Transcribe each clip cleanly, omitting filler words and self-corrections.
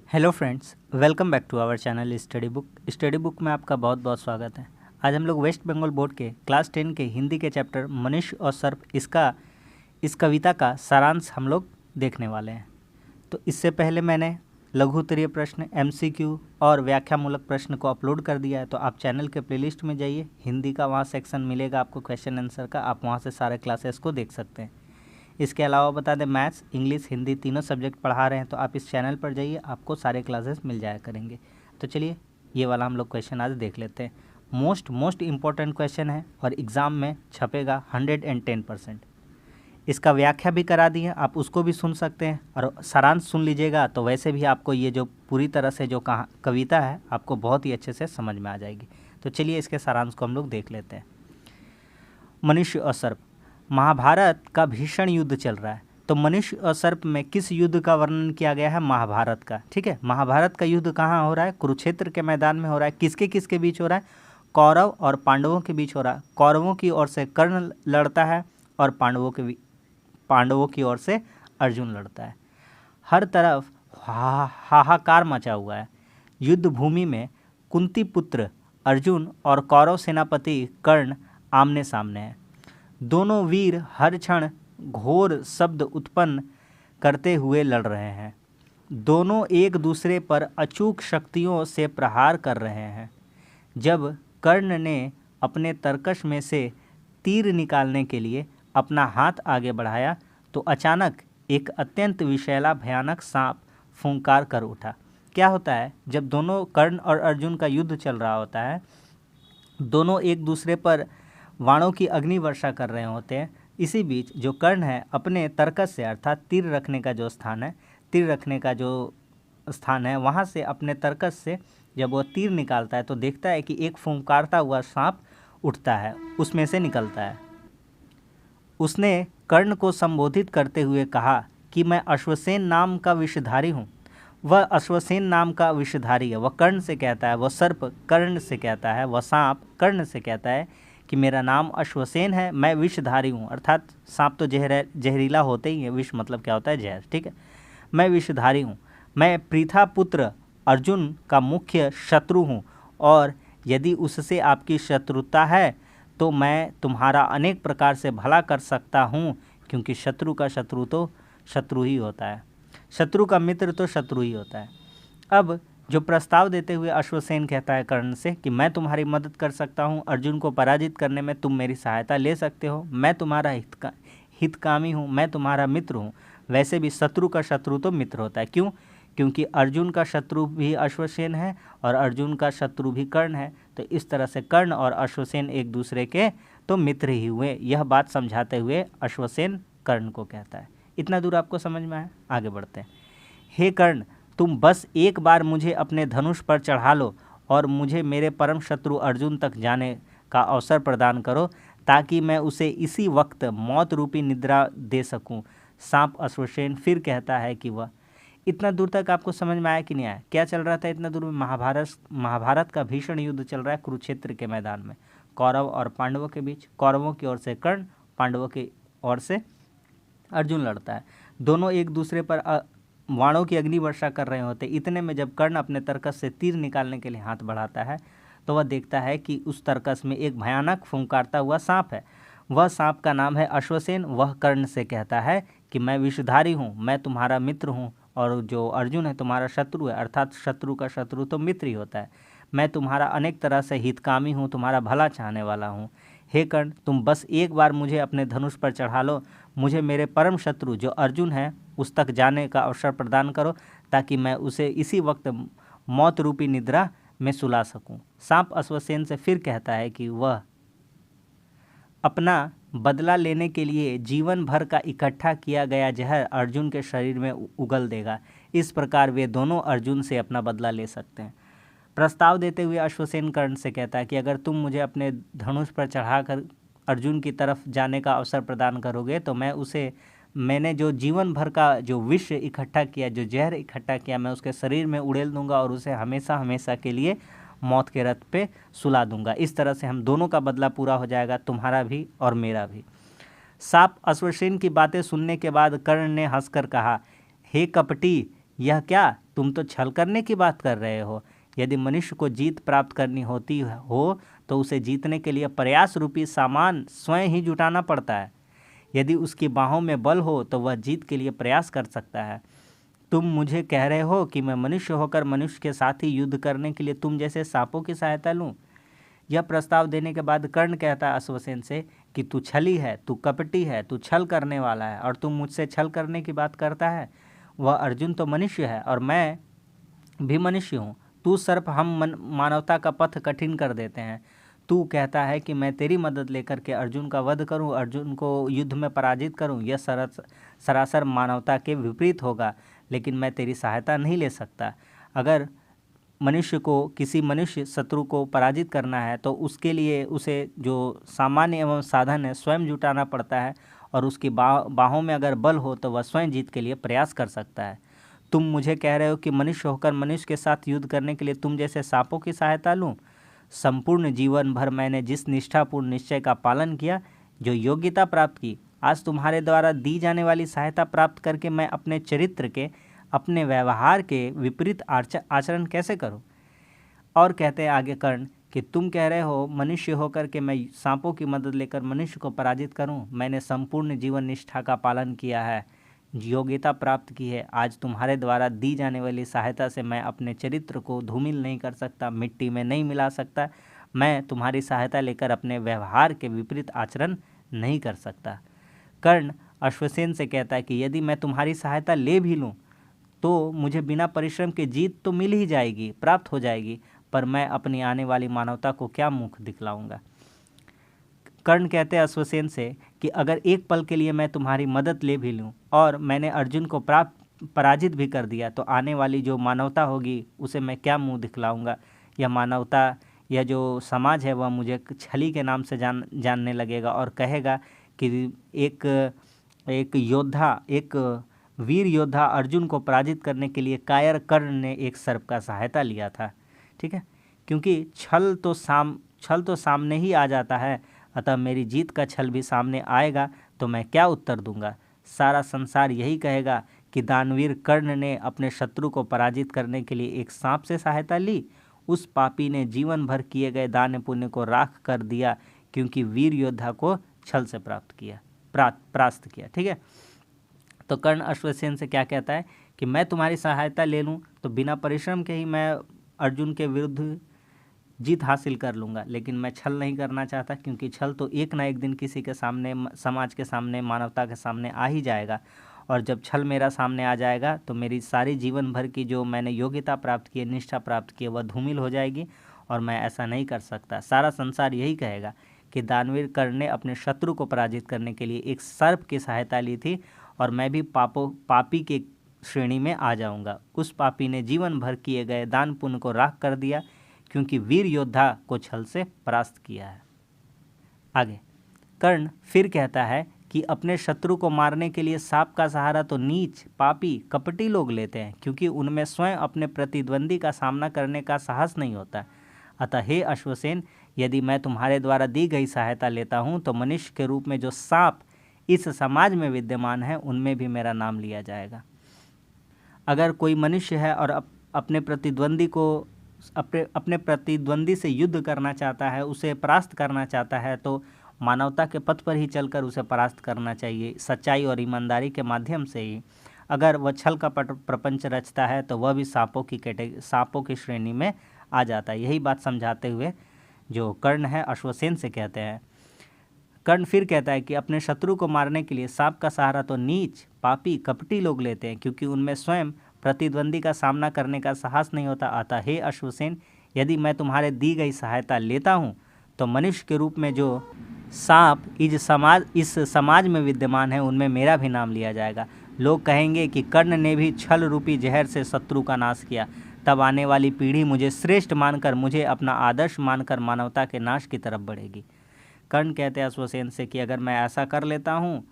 Hello friends, welcome back to our channel study book में आपका बहुत बहुत स्वागत है। आज हम लोग वेस्ट बंगाल बोर्ड के क्लास 10 के हिंदी के चैप्टर मनुष्य और सर्प इस कविता का सारांश हम लोग देखने वाले हैं। तो इससे पहले मैंने लघु उत्तरीय प्रश्न, एमसीक्यू और व्याख्यामूलक प्रश्न को अपलोड कर दिया है। तो आप चैनल के प्लेलिस्ट में जाइए, हिंदी का वहाँ सेक्शन मिलेगा आपको क्वेश्चन आंसर का, आप वहाँ से सारे क्लासेस को देख सकते हैं। इसके अलावा बता दें, मैथ्स, इंग्लिश, हिंदी तीनों सब्जेक्ट पढ़ा रहे हैं, तो आप इस चैनल पर जाइए, आपको सारे क्लासेस मिल जाया करेंगे। तो चलिए ये वाला हम लोग क्वेश्चन आज देख लेते हैं। मोस्ट इम्पॉर्टेंट क्वेश्चन है और एग्ज़ाम में छपेगा 110%। इसका व्याख्या भी करा दी है, आप उसको भी सुन सकते हैं और सारांश सुन लीजिएगा, तो वैसे भी आपको ये जो पूरी तरह से जो कविता है आपको बहुत ही अच्छे से समझ में आ जाएगी। तो चलिए इसके सारांश को हम लोग देख लेते हैं। मनुष्य और सर्प। महाभारत का भीषण युद्ध चल रहा है। तो मनुष्य और सर्प में किस युद्ध का वर्णन किया गया है? महाभारत का। ठीक है, महाभारत का युद्ध कहाँ हो रहा है? कुरुक्षेत्र के मैदान में हो रहा है। किसके किसके बीच हो रहा है? कौरव और पांडवों के बीच हो रहा है। कौरवों की ओर से कर्ण लड़ता है और पांडवों की ओर से अर्जुन लड़ता है। हर तरफ हाहाकार मचा हुआ है। युद्ध भूमि में कुंती पुत्र अर्जुन और कौरव सेनापति कर्ण आमने सामने हैं। दोनों वीर हर क्षण घोर शब्द उत्पन्न करते हुए लड़ रहे हैं। दोनों एक दूसरे पर अचूक शक्तियों से प्रहार कर रहे हैं। जब कर्ण ने अपने तरकश में से तीर निकालने के लिए अपना हाथ आगे बढ़ाया तो अचानक एक अत्यंत विषैला भयानक सांप फुंकार कर उठा। क्या होता है, जब दोनों कर्ण और अर्जुन का युद्ध चल रहा होता है, दोनों एक दूसरे पर वाणों की अग्नि वर्षा कर रहे होते हैं। इसी बीच जो कर्ण है अपने तरकस से, अर्थात तीर रखने का जो स्थान है वहाँ से अपने तरकस से जब वो तीर निकालता है तो देखता है कि एक फुंकारता हुआ सांप उठता है, उसमें से निकलता है। उसने कर्ण को संबोधित करते हुए कहा कि मैं अश्वसेन नाम का विषधारी हूँ। वह अश्वसेन नाम का विषधारी है। वह कर्ण से कहता है, वह सर्प कर्ण से कहता है, वह सांप कर्ण से कहता है कि मेरा नाम अश्वसेन है, मैं विषधारी हूँ। अर्थात सांप तो जहरीला होते ही है, विष मतलब क्या होता है? जहर। ठीक है, मैं विषधारी हूँ। मैं पृथा पुत्र अर्जुन का मुख्य शत्रु हूँ और यदि उससे आपकी शत्रुता है तो मैं तुम्हारा अनेक प्रकार से भला कर सकता हूँ, क्योंकि शत्रु का शत्रु तो शत्रु ही होता है, शत्रु का मित्र तो शत्रु ही होता है। अब जो प्रस्ताव देते हुए अश्वसेन कहता है कर्ण से कि मैं तुम्हारी मदद कर सकता हूँ, अर्जुन को पराजित करने में तुम मेरी सहायता ले सकते हो, मैं तुम्हारा हितकामी हूँ, मैं तुम्हारा मित्र हूँ। वैसे भी शत्रु का शत्रु तो मित्र होता है। क्यों? क्योंकि अर्जुन का शत्रु भी अश्वसेन है और अर्जुन का शत्रु भी कर्ण है। तो इस तरह से कर्ण और अश्वसेन एक दूसरे के तो मित्र ही हुए। यह बात समझाते हुए अश्वसेन कर्ण को कहता है। इतना दूर आपको समझ में आया? आगे बढ़ते हैं। हे कर्ण, तुम बस एक बार मुझे अपने धनुष पर चढ़ा लो और मुझे मेरे परम शत्रु अर्जुन तक जाने का अवसर प्रदान करो, ताकि मैं उसे इसी वक्त मौत रूपी निद्रा दे सकूं। सांप अश्वसेन फिर कहता है कि वह। इतना दूर तक आपको समझ में आया कि नहीं आया? क्या चल रहा था इतना दूर में? महाभारत का भीषण युद्ध चल रहा है कुरुक्षेत्र के मैदान में, कौरव और पांडवों के बीच। कौरवों की ओर से कर्ण, पांडवों की ओर से अर्जुन लड़ता है। दोनों एक दूसरे पर वाणों की अग्नि वर्षा कर रहे होते। इतने में जब कर्ण अपने तरकस से तीर निकालने के लिए हाथ बढ़ाता है तो वह देखता है कि उस तरकस में एक भयानक फुंकारता हुआ सांप है। वह सांप का नाम है अश्वसेन। वह कर्ण से कहता है कि मैं विषधारी हूँ, मैं तुम्हारा मित्र हूँ और जो अर्जुन है तुम्हारा शत्रु है, अर्थात शत्रु का शत्रु तो मित्र ही होता है। मैं तुम्हारा अनेक तरह से हितकामी हूँ, तुम्हारा भला चाहने वाला हूँ। हे कर्ण, तुम बस एक बार मुझे अपने धनुष पर चढ़ा लो, मुझे मेरे परम शत्रु जो अर्जुन है उस तक जाने का अवसर प्रदान करो, ताकि मैं उसे इसी वक्त मौत रूपी निद्रा में सुला सकूं। सांप अश्वसेन से फिर कहता है कि वह अपना बदला लेने के लिए जीवन भर का इकट्ठा किया गया जहर अर्जुन के शरीर में उगल देगा। इस प्रकार वे दोनों अर्जुन से अपना बदला ले सकते हैं। प्रस्ताव देते हुए अश्वसेन कर्ण से कहता है कि अगर तुम मुझे अपने धनुष पर चढ़ाकर अर्जुन की तरफ जाने का अवसर प्रदान करोगे तो मैंने जो जीवन भर का जो विष इकट्ठा किया, जो जहर इकट्ठा किया, मैं उसके शरीर में उड़ेल दूंगा और उसे हमेशा हमेशा के लिए मौत के रथ पे सुला दूंगा। इस तरह से हम दोनों का बदला पूरा हो जाएगा, तुम्हारा भी और मेरा भी। सांप अश्वसेन की बातें सुनने के बाद कर्ण ने हंसकर कहा, हे कपटी, यह क्या? तुम तो छल करने की बात कर रहे हो। यदि मनुष्य को जीत प्राप्त करनी होती हो तो उसे जीतने के लिए प्रयास रूपी सामान स्वयं ही जुटाना पड़ता है। यदि उसकी बाहों में बल हो तो वह जीत के लिए प्रयास कर सकता है। तुम मुझे कह रहे हो कि मैं मनुष्य होकर मनुष्य के साथ ही युद्ध करने के लिए तुम जैसे सांपों की सहायता लूं? यह प्रस्ताव देने के बाद कर्ण कहता है अश्वसेन से कि तू छली है, तू कपटी है, तू छल करने वाला है और तू मुझसे छल करने की बात करता है। वह अर्जुन तो मनुष्य है और मैं भी मनुष्य हूँ। तू सर्प, हम मानवता का पथ कठिन कर देते हैं। तू कहता है कि मैं तेरी मदद लेकर के अर्जुन का वध करूं, अर्जुन को युद्ध में पराजित करूं। यह सरासर मानवता के विपरीत होगा, लेकिन मैं तेरी सहायता नहीं ले सकता। अगर मनुष्य को किसी मनुष्य शत्रु को पराजित करना है तो उसके लिए उसे जो सामान्य एवं साधन है स्वयं जुटाना पड़ता है, और उसकी बाहों में अगर बल हो तो वह स्वयं जीत के लिए प्रयास कर सकता है। तुम मुझे कह रहे हो कि मनुष्य होकर मनुष्य के साथ युद्ध करने के लिए तुम जैसे सांपों की सहायता लूं? संपूर्ण जीवन भर मैंने जिस निष्ठापूर्ण निश्चय का पालन किया, जो योग्यता प्राप्त की, आज तुम्हारे द्वारा दी जाने वाली सहायता प्राप्त करके मैं अपने चरित्र के, अपने व्यवहार के विपरीत आचरण कैसे करूं? और कहते हैं आगे कर्ण कि तुम कह रहे हो मनुष्य होकर के मैं सांपों की मदद लेकर मनुष्य को पराजित करूं? मैंने संपूर्ण जीवन निष्ठा का पालन किया है, योग्यता प्राप्त की है। आज तुम्हारे द्वारा दी जाने वाली सहायता से मैं अपने चरित्र को धूमिल नहीं कर सकता, मिट्टी में नहीं मिला सकता। मैं तुम्हारी सहायता लेकर अपने व्यवहार के विपरीत आचरण नहीं कर सकता। कर्ण अश्वसेन से कहता है कि यदि मैं तुम्हारी सहायता ले भी लूँ तो मुझे बिना परिश्रम के जीत तो मिल ही जाएगी, प्राप्त हो जाएगी, पर मैं अपनी आने वाली मानवता को क्या मुख दिखलाऊंगा। कर्ण कहते हैं अश्वसेन से कि अगर एक पल के लिए मैं तुम्हारी मदद ले भी लूँ और मैंने अर्जुन को पराजित भी कर दिया तो आने वाली जो मानवता होगी उसे मैं क्या मुंह दिखलाऊंगा। यह मानवता, यह जो समाज है वह मुझे छली के नाम से जानने लगेगा और कहेगा कि एक योद्धा, एक वीर योद्धा अर्जुन को पराजित करने के लिए कायर कर्ण ने एक सर्प का सहायता लिया था। ठीक है, क्योंकि छल तो सामने ही आ जाता है, अतः मेरी जीत का छल भी सामने आएगा तो मैं क्या उत्तर दूंगा। सारा संसार यही कहेगा कि दानवीर कर्ण ने अपने शत्रु को पराजित करने के लिए एक सांप से सहायता ली। उस पापी ने जीवन भर किए गए दान पुण्य को राख कर दिया, क्योंकि वीर योद्धा को छल से परास्त किया। ठीक है, तो कर्ण अश्वसेन से क्या कहता है कि मैं तुम्हारी सहायता ले लूँ तो बिना परिश्रम के ही मैं अर्जुन के विरुद्ध जीत हासिल कर लूँगा, लेकिन मैं छल नहीं करना चाहता, क्योंकि छल तो एक ना एक दिन किसी के सामने, समाज के सामने, मानवता के सामने आ ही जाएगा। और जब छल मेरा सामने आ जाएगा तो मेरी सारी जीवन भर की जो मैंने योग्यता प्राप्त की है, निष्ठा प्राप्त की है, वह धूमिल हो जाएगी और मैं ऐसा नहीं कर सकता। सारा संसार यही कहेगा कि दानवीर कर्ण ने अपने शत्रु को पराजित करने के लिए एक सर्प की सहायता ली थी और मैं भी पापी के श्रेणी में आ जाऊंगा। उस पापी ने जीवन भर किए गए दान पुण्य को राख कर दिया, क्योंकि वीर योद्धा को छल से परास्त किया है। आगे कर्ण फिर कहता है कि अपने शत्रु को मारने के लिए सांप का सहारा तो नीच, पापी, कपटी लोग लेते हैं, क्योंकि उनमें स्वयं अपने प्रतिद्वंदी का सामना करने का साहस नहीं होता। अतः हे अश्वसेन, यदि मैं तुम्हारे द्वारा दी गई सहायता लेता हूँ तो मनुष्य के रूप में जो सांप इस समाज में विद्यमान है उनमें भी मेरा नाम लिया जाएगा। अगर कोई मनुष्य है और अपने प्रतिद्वंदी से युद्ध करना चाहता है, उसे परास्त करना चाहता है, तो मानवता के पथ पर ही चलकर उसे परास्त करना चाहिए, सच्चाई और ईमानदारी के माध्यम से ही। अगर वह छल का प्रपंच रचता है तो वह भी सांपों की श्रेणी में आ जाता है। यही बात समझाते हुए जो कर्ण है अश्वसेन से कहते हैं। कर्ण फिर कहता है कि अपने शत्रु को मारने के लिए सांप का सहारा तो नीच, पापी, कपटी लोग लेते हैं, क्योंकि उनमें स्वयं प्रतिद्वंदी का सामना करने का साहस नहीं होता। अतः हे अश्वसेन, यदि मैं तुम्हारे दी गई सहायता लेता हूँ तो मनुष्य के रूप में जो सांप इस समाज में विद्यमान है उनमें मेरा भी नाम लिया जाएगा। लोग कहेंगे कि कर्ण ने भी छल रूपी जहर से शत्रु का नाश किया। तब आने वाली पीढ़ी मुझे श्रेष्ठ मानकर, मुझे अपना आदर्श मानकर मानवता के नाश की तरफ बढ़ेगी। कर्ण कहते हैं अश्वसेन से कि अगर मैं ऐसा कर लेता हूँ,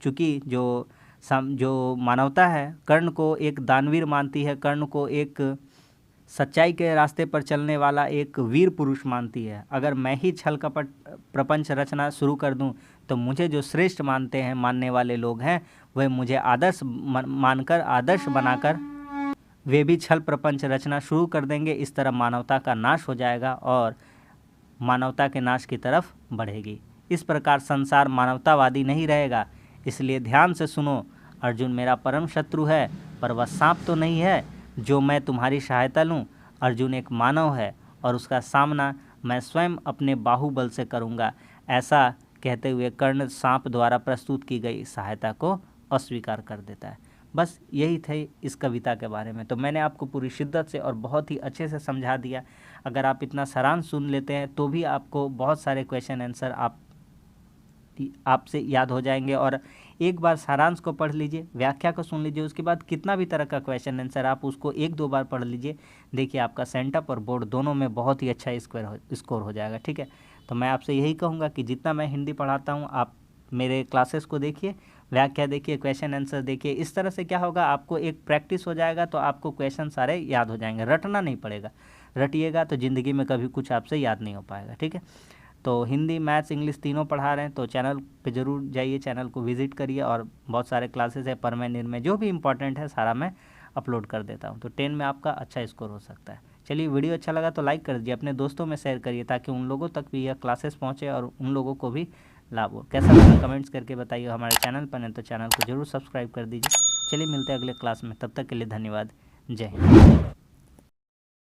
चूँकि जो मानवता है कर्ण को एक दानवीर मानती है, कर्ण को एक सच्चाई के रास्ते पर चलने वाला एक वीर पुरुष मानती है। अगर मैं ही छल कपट प्रपंच रचना शुरू कर दूं तो मुझे जो श्रेष्ठ मानने वाले लोग हैं वह मुझे आदर्श बनाकर वे भी छल प्रपंच रचना शुरू कर देंगे। इस तरह मानवता का नाश हो जाएगा और मानवता के नाश की तरफ बढ़ेगी। इस प्रकार संसार मानवतावादी नहीं रहेगा। इसलिए ध्यान से सुनो, अर्जुन मेरा परम शत्रु है, पर वह सांप तो नहीं है जो मैं तुम्हारी सहायता लूँ। अर्जुन एक मानव है और उसका सामना मैं स्वयं अपने बाहुबल से करूँगा। ऐसा कहते हुए कर्ण सांप द्वारा प्रस्तुत की गई सहायता को अस्वीकार कर देता है। बस यही थे इस कविता के बारे में। तो मैंने आपको पूरी शिद्दत से और बहुत ही अच्छे से समझा दिया। अगर आप इतना सारांश सुन लेते हैं तो भी आपको बहुत सारे क्वेश्चन आंसर आपसे याद हो जाएंगे। और एक बार सारांश को पढ़ लीजिए, व्याख्या को सुन लीजिए, उसके बाद कितना भी तरह का क्वेश्चन आंसर आप उसको 1-2 बार पढ़ लीजिए। देखिए आपका सेंटअप और बोर्ड दोनों में बहुत ही अच्छा स्कोर हो जाएगा। ठीक है, तो मैं आपसे यही कहूँगा कि जितना मैं हिंदी पढ़ाता हूँ आप मेरे क्लासेस को देखिए, व्याख्या देखिए, क्वेश्चन आंसर देखिए। इस तरह से क्या होगा, आपको एक प्रैक्टिस हो जाएगा तो आपको क्वेश्चन सारे याद हो जाएंगे। रटना नहीं पड़ेगा, रटिएगा तो ज़िंदगी में कभी कुछ आपसे याद नहीं हो पाएगा। ठीक है, तो हिंदी, मैथ्स, इंग्लिश तीनों पढ़ा रहे हैं, तो चैनल पे ज़रूर जाइए, चैनल को विजिट करिए। और बहुत सारे क्लासेस है, परमें निर्मय, जो भी इंपॉर्टेंट है सारा मैं अपलोड कर देता हूँ। तो 10 में आपका अच्छा स्कोर हो सकता है। चलिए, वीडियो अच्छा लगा तो लाइक कर दीजिए, अपने दोस्तों में शेयर करिए ताकि उन लोगों तक भी यह क्लासेस पहुँचे और उन लोगों को भी लाभ हो। कैसा लगा कमेंट्स करके बताइए। हमारे चैनल पर हैं तो चैनल को जरूर सब्सक्राइब कर दीजिए। चलिए मिलते हैं अगले क्लास में, तब तक के लिए धन्यवाद। जय हिंद।